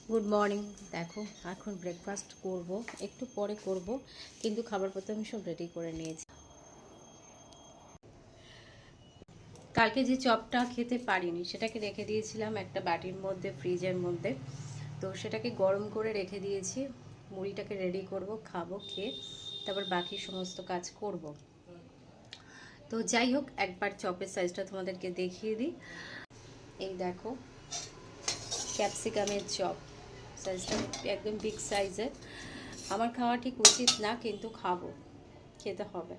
Good morning. দেখো এখন breakfast করব, একটু পরে করব, কিন্তু খাবার পত্র আমি সব রেডি করে নিয়েছি। কালকে যে চপটা খেতে পারিনি সেটাকে রেখে দিয়েছিলাম একটা বাটির মধ্যে, ফ্রিজের মধ্যে। তো সেটাকে গরম করে রেখে দিয়েছি। মুড়িটাকে রেডি করব, খাবো, খেয়ে তারপর বাকি সমস্ত কাজ করব। তো যাই হোক, একবার চপের সাইজটা তোমাদেরকে দেখিয়ে দিই। এই দেখো, ক্যাপসিকামের চপ, সাইজটা একদম বিগ সাইজের। আমার খাওয়া ঠিক উচিত না, কিন্তু খাবো, খেতে হবে।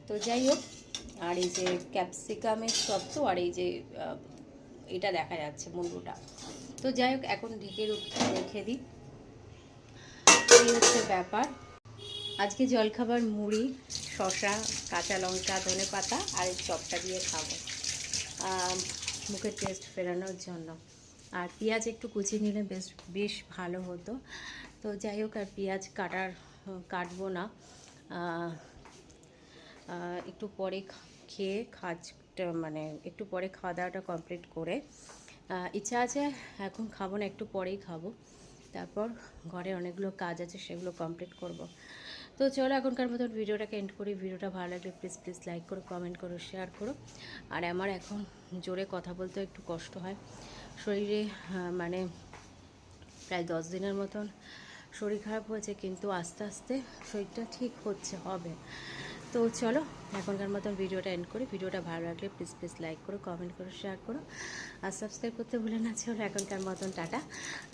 তো যাই হোক, আর এই যে ক্যাপসিকামের চপ, তো আর এই যে এটা দেখা যাচ্ছে মুন্ডুটা। তো যাই হোক, এখন ঢেকে রেখে দিই। এই হচ্ছে ব্যাপার। আজকে জলখাবার মুড়ি, শসা, কাঁচা লঙ্কা, ধনে পাতা আর এই চপটা দিয়ে খাবো মুখের টেস্ট ফেরানোর জন্য। আর পেঁয়াজ একটু কুচিয়ে নিলে বেশ ভালো হতো। তো যাই হোক, আর পেঁয়াজ কাটবো না। একটু পরে খেয়ে মানে একটু পরে খাওয়া দাওয়াটা কমপ্লিট করে ইচ্ছা আছে এখন খাবো না, একটু পরেই খাবো। তারপর ঘরে অনেকগুলো কাজ আছে, সেগুলো কমপ্লিট করব। তো চলো এখনকার মতন ভিডিওটাকে এন্ড করি। ভিডিওটা ভালো লাগলে প্লিজ লাইক করো, কমেন্ট করো, শেয়ার করো। আর আমার এখন জোরে কথা বলতে একটু কষ্ট হয় শরীরে, মানে প্রায় 10 দিনের মতন শরীর খারাপ হয়েছে, কিন্তু আস্তে আস্তে শরীরটা ঠিক হবে। তো চলো এখনকার মতন ভিডিওটা এন্ড করি। ভিডিওটা ভালো লাগলে প্লিজ লাইক করো, কমেন্ট করো, শেয়ার করো আর সাবস্ক্রাইব করতে ভুলে না। চলো এখনকার মতন টাটা।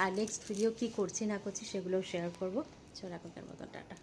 আর নেক্সট ভিডিও কী করছি না করছি সেগুলোও শেয়ার করবো। চলো এখনকার মতন টাটা।